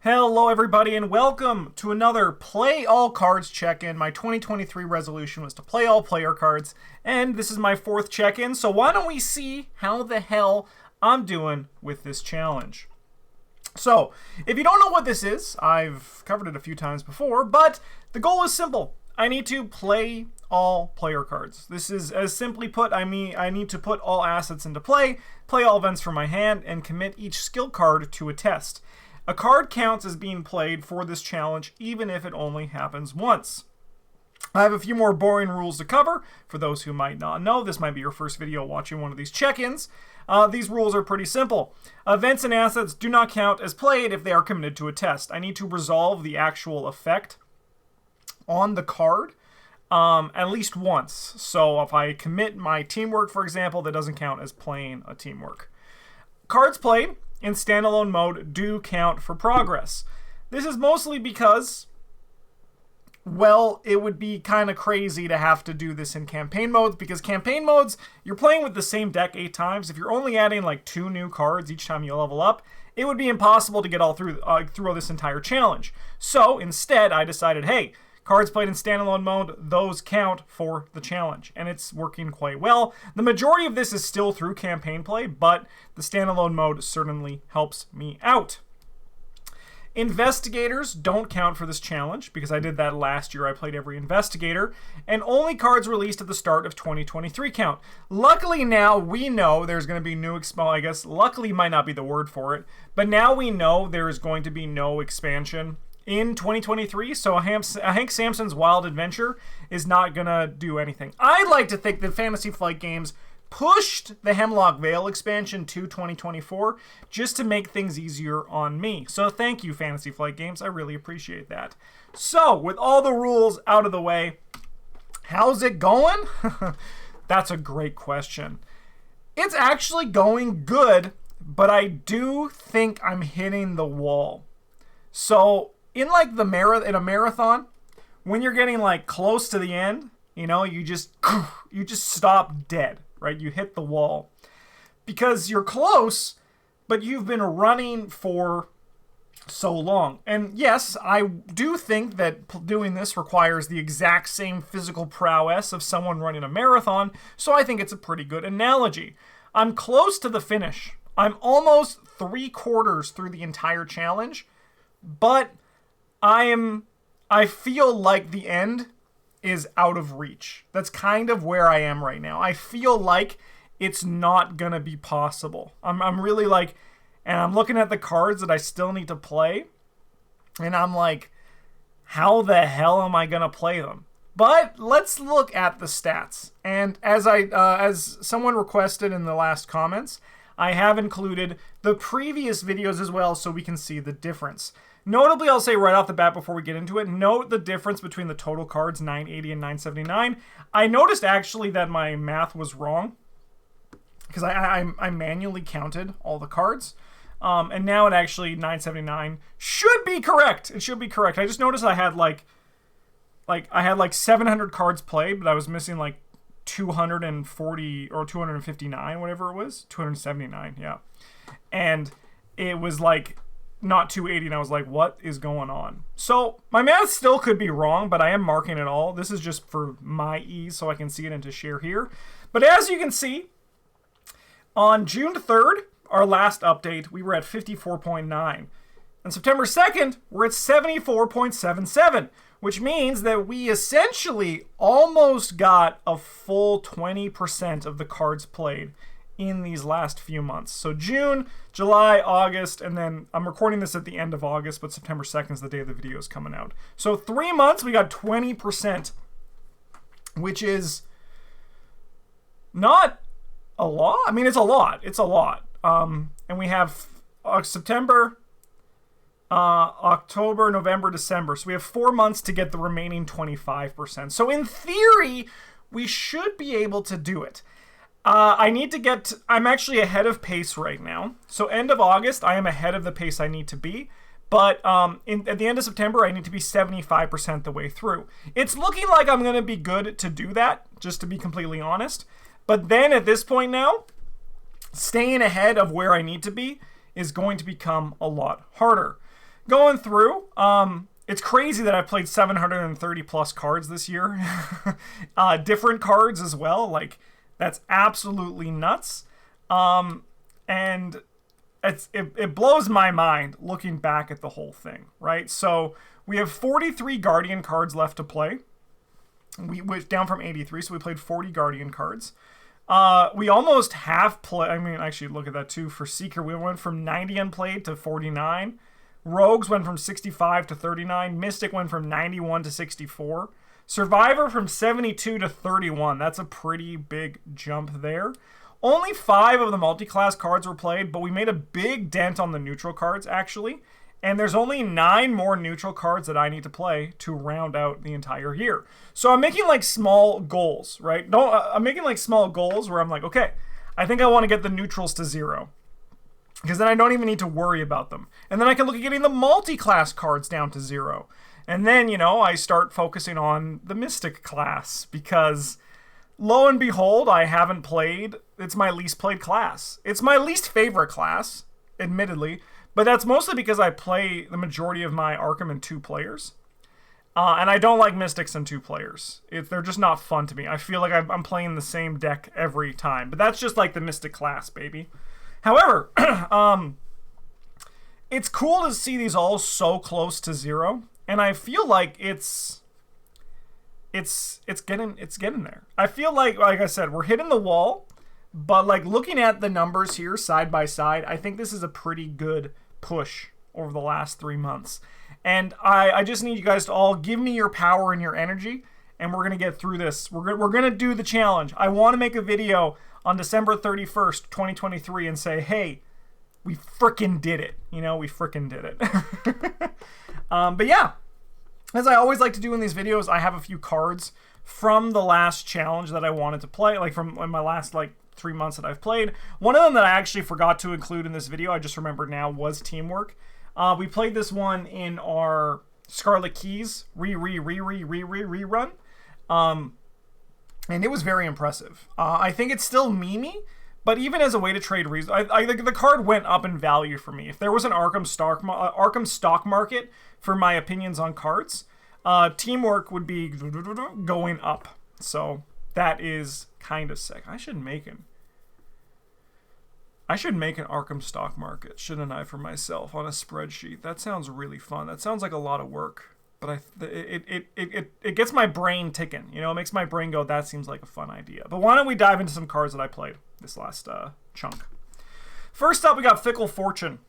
Hello everybody and welcome to another Play All Cards check-in. My 2023 resolution was to play all player cards, and this is my fourth check-in, so why don't we see how the hell I'm doing with this challenge. So, if you don't know what this is, I've covered it a few times before, but the goal is simple. I need to play all player cards. This is, as simply put, I need to put all assets into play all events from my hand, and commit each skill card to a test. A card counts as being played for this challenge, even if it only happens once. I have a few more boring rules to cover. For those who might not know, this might be your first video watching one of these check-ins. These rules are pretty simple. Events and assets do not count as played if they are committed to a test. I need to resolve the actual effect on the card at least once. So if I commit my teamwork, for example, that doesn't count as playing a teamwork. Cards played in standalone mode do count for progress. This is mostly because, well, it would be kind of crazy to have to do this in campaign modes, because campaign modes, you're playing with the same deck 8 times. If you're only adding like 2 new cards each time you level up, it would be impossible to get all through this entire challenge. So instead, I decided, hey, cards played in standalone mode, those count for the challenge, and it's working quite well. The majority of this is still through campaign play, but the standalone mode certainly helps me out. Investigators don't count for this challenge, because I did that last year. I played every investigator, and only cards released at the start of 2023 count. Luckily now we know there's going to be new I guess luckily might not be the word for it, but now we know there is going to be no expansion in 2023, so Hank Sampson's Wild Adventure is not gonna do anything. I'd like to think that Fantasy Flight Games pushed the Hemlock Vale expansion to 2024 just to make things easier on me. So thank you, Fantasy Flight Games. I really appreciate that. So, with all the rules out of the way, how's it going? That's a great question. It's actually going good, but I do think I'm hitting the wall. So, in like in a marathon, when you're getting like close to the end, you know, you just stop dead, right? You hit the wall because you're close, but you've been running for so long. And yes, I do think that doing this requires the exact same physical prowess of someone running a marathon, so I think it's a pretty good analogy. I'm close to the finish. I'm almost 3/4 through the entire challenge, but I feel like the end is out of reach. That's kind of where I am right now. I feel like it's not gonna be possible. I'm really like, and I'm looking at the cards that I still need to play, and I'm like, how the hell am I gonna play them? But let's look at the stats. And as someone requested in the last comments, I have included the previous videos as well so we can see the difference. Notably, I'll say right off the bat before we get into it, note the difference between the total cards, 980 and 979. I noticed actually that my math was wrong, because I manually counted all the cards. And now it actually, 979 should be correct. It should be correct. I just noticed I had like 700 cards played, but I was missing like 240 or 259, whatever it was. 279, yeah. And it was like not 280, and I was like, what is going on? So my math still could be wrong, but I am marking it all. This is just for my ease so I can see it and to share here. But as you can see, on June 3rd, our last update, we were at 54.9. On September 2nd, we're at 74.77, which means that we essentially almost got a full 20% of the cards played in these last few months. So June, July, August, and then I'm recording this at the end of August, but September 2nd is the day the video is coming out. So 3 months, we got 20%, which is not a lot. I mean, it's a lot. It's a lot. And we have September, October, November, December. So we have 4 months to get the remaining 25%. So in theory, we should be able to do it. I'm actually ahead of pace right now. So end of August, I am ahead of the pace I need to be. But at the end of September, I need to be 75% the way through. It's looking like I'm going to be good to do that, just to be completely honest. But then at this point now, staying ahead of where I need to be is going to become a lot harder. going through, it's crazy that I've played 730 plus cards this year. Different cards as well. Like, that's absolutely nuts. And it blows my mind looking back at the whole thing, right? So we have 43 Guardian cards left to play. We went down from 83, so we played 40 Guardian cards. We almost have played. I mean, actually, look at that too. For Seeker, we went from 90 unplayed to 49. Rogues went from 65 to 39. Mystic went from 91 to 64. Survivor from 72 to 31. That's a pretty big jump there. Only 5 of the multi-class cards were played, but we made a big dent on the neutral cards, actually. And there's only 9 more neutral cards that I need to play to round out the entire year. So I'm making like small goals, right? I'm making like small goals where I'm like, okay, I think I want to get the neutrals to 0. Because then I don't even need to worry about them. And then I can look at getting the multi-class cards down to 0. And then, I start focusing on the Mystic class. Because, lo and behold, I haven't played. It's my least played class. It's my least favorite class, admittedly. But that's mostly because I play the majority of my Arkham in 2 players. And I don't like Mystics in 2 players. They're just not fun to me. I feel like I'm playing the same deck every time. But that's just like the Mystic class, baby. However, it's cool to see these all so close to 0. And I feel like it's getting there. I feel like I said, we're hitting the wall. But like looking at the numbers here side by side, I think this is a pretty good push over the last 3 months. And I just need you guys to all give me your power and your energy, and we're going to get through this. We're going to do the challenge. I want to make a video on December 31st, 2023 and say, hey, we frickin' did it. We frickin' did it. But yeah, as I always like to do in these videos, I have a few cards from the last challenge that I wanted to play, like from my last 3 months that I've played. One of them that I actually forgot to include in this video, I just remembered now, was Teamwork. We played this one in our Scarlet Keys rerun. And it was very impressive. I think it's still memey, but even as a way to trade reasons, the card went up in value for me. If there was an Arkham stock market for my opinions on cards, Teamwork would be going up. So that is kind of sick. I should make an Arkham stock market, shouldn't I, for myself on a spreadsheet? That sounds really fun. That sounds like a lot of work, but it gets my brain ticking. It makes my brain go, that seems like a fun idea. But why don't we dive into some cards that I played this last chunk. First up, we got Fickle Fortune.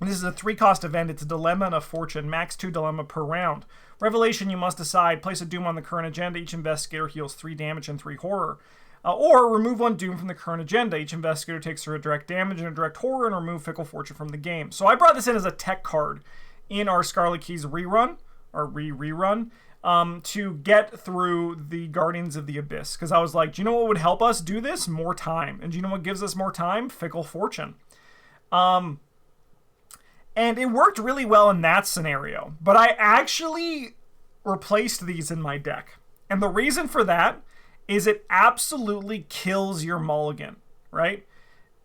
This is a 3-cost event. It's a dilemma and a fortune. Max 2 dilemma per round. Revelation, you must decide. Place a doom on the current agenda. Each investigator heals 3 damage and 3 horror. Or remove 1 doom from the current agenda. Each investigator takes a direct damage and a direct horror, and remove Fickle Fortune from the game. So I brought this in as a tech card in our Scarlet Keys rerun, or rerun, to get through the Guardians of the Abyss. Because I was like, do you know what would help us do this? More time. And do you know what gives us more time? Fickle Fortune. And it worked really well in that scenario. But I actually replaced these in my deck. And the reason for that is it absolutely kills your mulligan, right?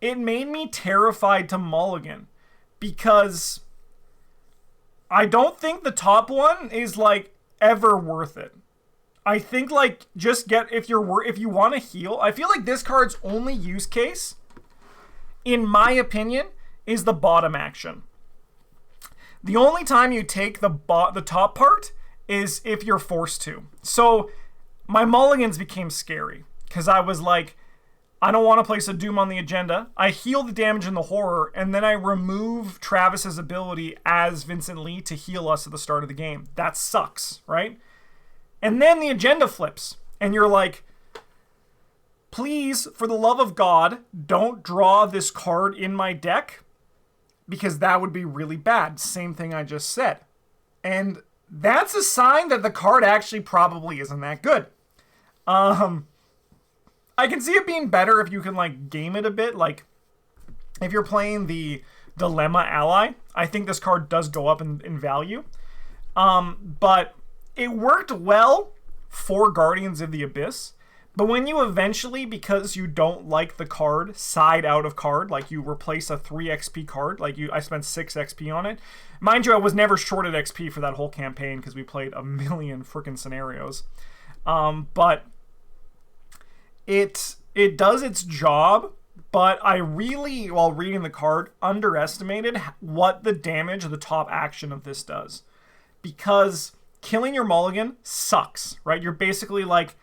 It made me terrified to mulligan because I don't think the top one is ever worth it. I think just get, if you want to heal, I feel like this card's only use case, in my opinion, is the bottom action. The only time you take the top part is if you're forced to. So my mulligans became scary because I was like, I don't want to place a doom on the agenda. I heal the damage and the horror, and then I remove Travis's ability as Vincent Lee to heal us at the start of the game. That sucks, right? And then the agenda flips, and you're like, please, for the love of God, don't draw this card in my deck, because that would be really bad. Same thing I just said. And that's a sign that the card actually probably isn't that good. I can see it being better if you can game it a bit. If you're playing the Dilemma Ally, I think this card does go up in value. But it worked well for Guardians of the Abyss. But when you eventually, because you don't like the card, side out of card, like you replace a 3 XP card, like I spent 6 XP on it. Mind you, I was never shorted XP for that whole campaign because we played a million freaking scenarios. But it does its job, but I really, while reading the card, underestimated what the damage of the top action of this does. Because killing your mulligan sucks, right? You're basically like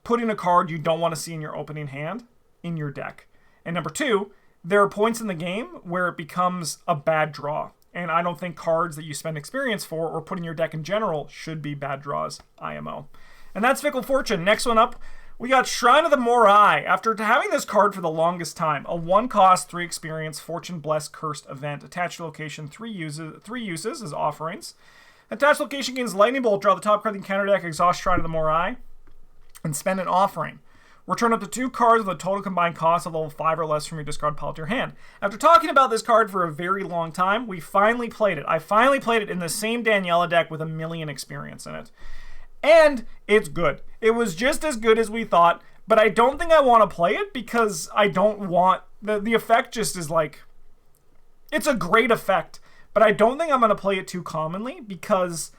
putting a card you don't want to see in your opening hand in your deck. And number 2, there are points in the game where it becomes a bad draw. And I don't think cards that you spend experience for or put in your deck in general should be bad draws, IMO. And that's Fickle Fortune. Next one up, we got Shrine of the Morai. After having this card for the longest time, a 1-cost, 3 experience, Fortune Blessed Cursed event. Attached location, 3 uses as offerings. Attached location gains Lightning Bolt. Draw the top card of the counter deck, exhaust Shrine of the Morai, and spend an offering. Return up to 2 cards with a total combined cost of level 5 or less from your discard pile to your hand. After talking about this card for a very long time, we finally played it. I finally played it in the same Daniela deck with a million experience in it. And it's good. It was just as good as we thought, but I don't think I want to play it because I don't want... The effect just is like... It's a great effect, but I don't think I'm going to play it too commonly because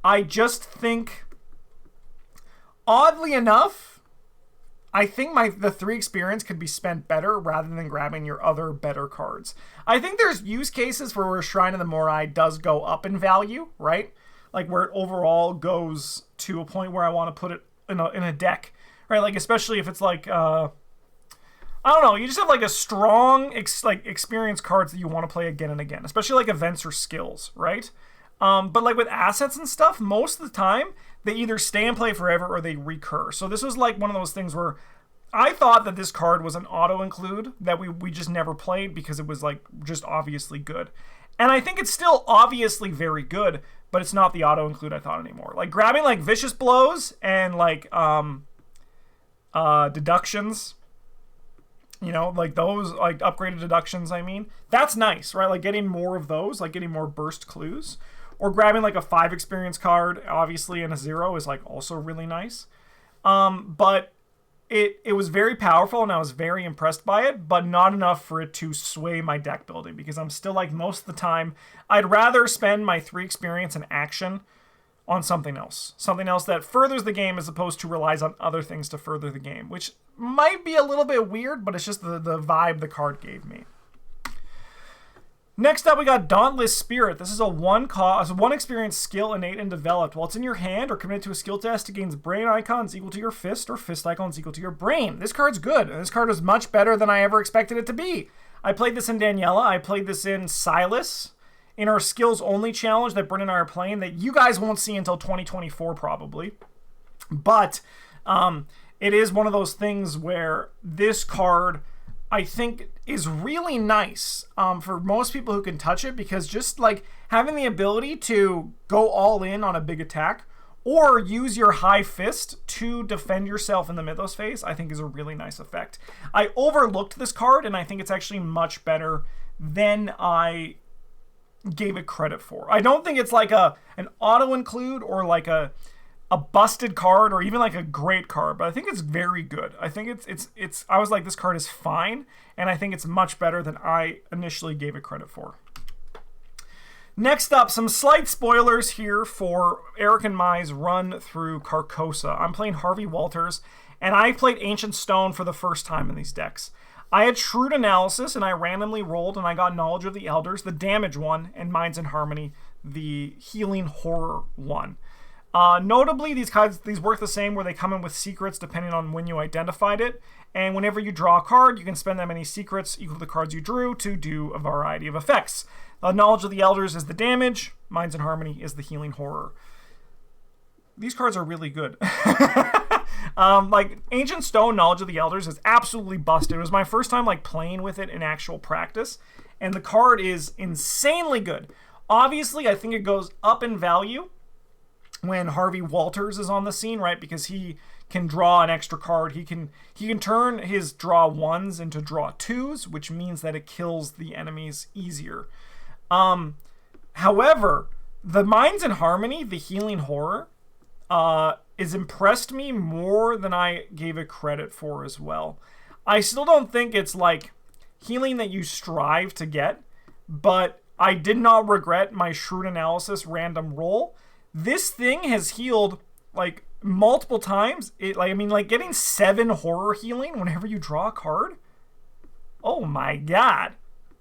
I just think... Oddly enough, I think the 3 experience could be spent better rather than grabbing your other better cards. I think there's use cases for where Shrine of the Morai does go up in value, right? Like where it overall goes to a point where I want to put it in a deck, right? Like especially if it's like, I don't know, you just have like a strong experience cards that you want to play again and again, especially like events or skills, right? But like with assets and stuff, most of the time, they either stay and play forever or they recur. So this was like one of those things where I thought that this card was an auto-include that we just never played because it was like just obviously good. And I think it's still obviously very good, but it's not the auto-include I thought anymore. Like grabbing like Vicious Blows and like deductions, you know, like those like upgraded deductions, I mean, that's nice, right? Like getting more of those, like getting more burst clues. Or grabbing like a 5 experience card, obviously, and a 0 is like also really nice. But it was very powerful and I was very impressed by it, but not enough for it to sway my deck building because I'm still like most of the time, I'd rather spend my 3 experience and action on something else. Something else that furthers the game as opposed to relies on other things to further the game, which might be a little bit weird, but it's just the vibe the card gave me. Next up, we got Dauntless Spirit. This is a 1 experience skill, innate and developed. While it's in your hand or committed to a skill test, it gains brain icons equal to your fist or fist icons equal to your brain. This card's good. This card is much better than I ever expected it to be. I played this in Daniela. I played this in Silas. In our skills only challenge that Bryn and I are playing that you guys won't see until 2024 probably. But it is one of those things where this card... I think is really nice for most people who can touch it because just like having the ability to go all in on a big attack or use your high fist to defend yourself in the Mythos phase, I think is a really nice effect. I overlooked this card and I think it's actually much better than I gave it credit for. I don't think it's like an auto-include or like a busted card or even like a great card, but I think it's very good. I think it's I was like, this card is fine, and I think it's much better than I initially gave it credit for. Next up, some slight spoilers here for Eric and Mai's run through Carcosa. I'm playing Harvey Walters, and I played Ancient Stone for the first time in these decks. I had Shrewd Analysis, and I randomly rolled, and I got Knowledge of the Elders, the damage one, and Minds in Harmony, the healing horror one. Notably, these cards work the same where they come in with secrets depending on when you identified it. And whenever you draw a card, you can spend that many secrets equal to the cards you drew to do a variety of effects. Knowledge of the Elders is the damage. Minds in Harmony is the healing horror. These cards are really good. Like Ancient Stone Knowledge of the Elders is absolutely busted. It was my first time like playing with it in actual practice. And the card is insanely good. Obviously, I think it goes up in value when Harvey Walters is on the scene, right? Because he can draw an extra card. He can turn his draw 1s into draw 2s, which means that it kills the enemies easier. However, the Minds in Harmony, the healing horror, is impressed me more than I gave it credit for as well. I still don't think it's like healing that you strive to get, but I did not regret my Shrewd Analysis random roll. This thing has healed like multiple times. Getting 7 horror healing whenever you draw a card. Oh my god.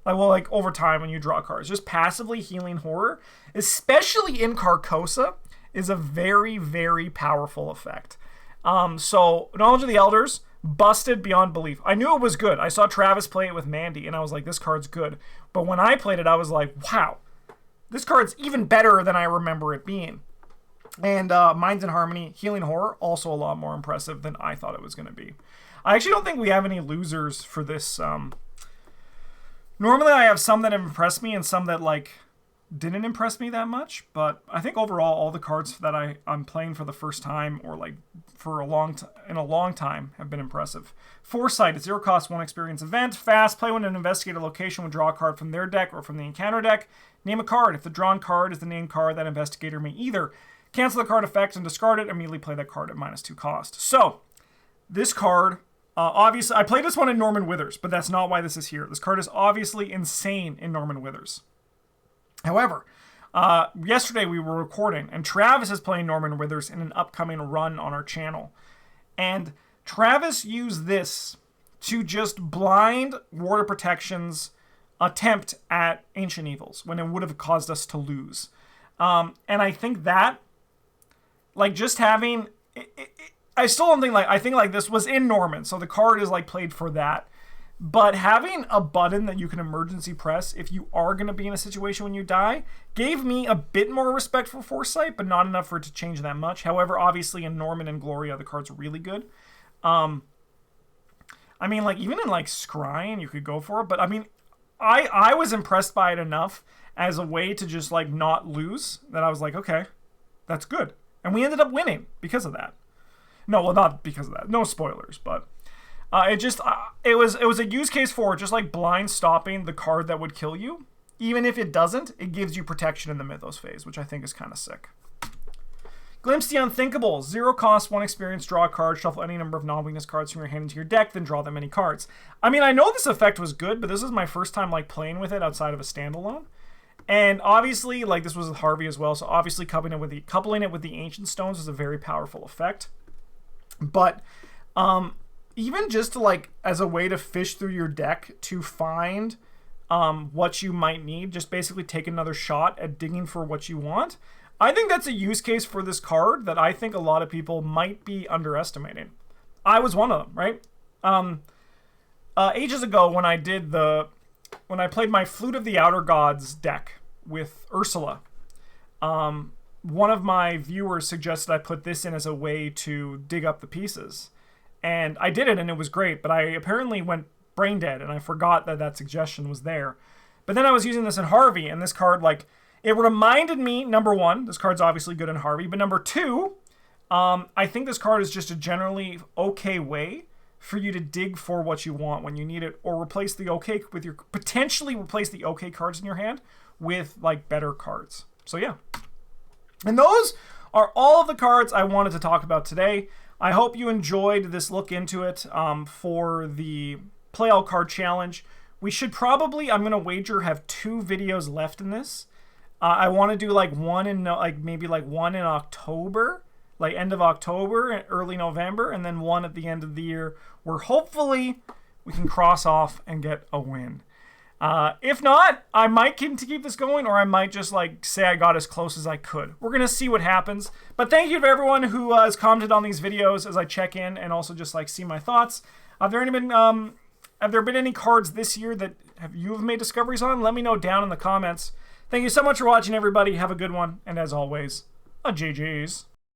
Over time when you draw cards, just passively healing horror, especially in Carcosa, is a very, very powerful effect. So Knowledge of the Elders, busted beyond belief. I knew it was good. I saw Travis play it with Mandy, and I was like, this card's good. But when I played it, I was like, wow, this card's even better than I remember it being. And Minds in Harmony, Healing Horror, also a lot more impressive than I thought it was going to be. I actually don't think we have any losers for this. Normally I have some that have impressed me and some that didn't impress me that much, but I think overall all the cards that I'm playing for the first time or for a long time have been impressive. Foresight, a 0 cost 1 experience event. Fast, play when an investigator location would draw a card from their deck or from the encounter deck. Name a card. If the drawn card is the named card, that investigator may either cancel the card effect and discard it, or immediately play that card at -2 cost. So, this card, obviously, I played this one in Norman Withers, but that's not why this is here. This card is obviously insane in Norman Withers. However, yesterday we were recording, and Travis is playing Norman Withers in an upcoming run on our channel. And Travis used this to just blind Ward of Protection's attempt at Ancient Evils when it would have caused us to lose. And I think that, just having... I still don't think, I think this was in Norman, so the card is, played for that. But having a button that you can emergency press if you are going to be in a situation when you die gave me a bit more respect for Foresight, but not enough for it to change that much. However, obviously in Norman and Gloria, the card's really good. Even in, Scrying, you could go for it. But, I was impressed by it enough as a way to just, not lose that I was like, okay, that's good. And we ended up winning because of that. No, well, not because of that. No spoilers, but... it was a use case for just blind stopping the card that would kill you. Even if it doesn't, it gives you protection in the Mythos phase, which I think is kind of sick. Glimpse the Unthinkable. 0 cost, 1 experience, draw a card, shuffle any number of non-weakness cards from your hand into your deck, then draw that many cards. I know this effect was good, but this is my first time playing with it outside of a standalone. And obviously, this was with Harvey as well, so obviously coupling it with the Ancient Stones was a very powerful effect. But even just as a way to fish through your deck to find what you might need, just basically take another shot at digging for what you want. I think that's a use case for this card that I think a lot of people might be underestimating. I was one of them, right? Ages ago when I played my Flute of the Outer Gods deck with Ursula, one of my viewers suggested I put this in as a way to dig up the pieces. And I did it, and it was great, but I apparently went brain dead, and I forgot that suggestion was there. But then I was using this in Harvey, and this card, it reminded me, number one, this card's obviously good in Harvey, but number two, I think this card is just a generally okay way for you to dig for what you want when you need it, or potentially replace the okay cards in your hand with, better cards. So, yeah. And those are all of the cards I wanted to talk about today. I hope you enjoyed this look into it for the Play All Card Challenge. We should probably, I'm going to wager, have 2 videos left in this. I want to do one in, maybe one in October, end of October, early November, and then one at the end of the year where hopefully we can cross off and get a win. If not, I might keep this going, or I might just say I got as close as I could. We're going to see what happens. But thank you to everyone who has commented on these videos as I check in and also just see my thoughts. Have there been any cards this year that you have made discoveries on? Let me know down in the comments. Thank you so much for watching, everybody. Have a good one. And as always, a GG's.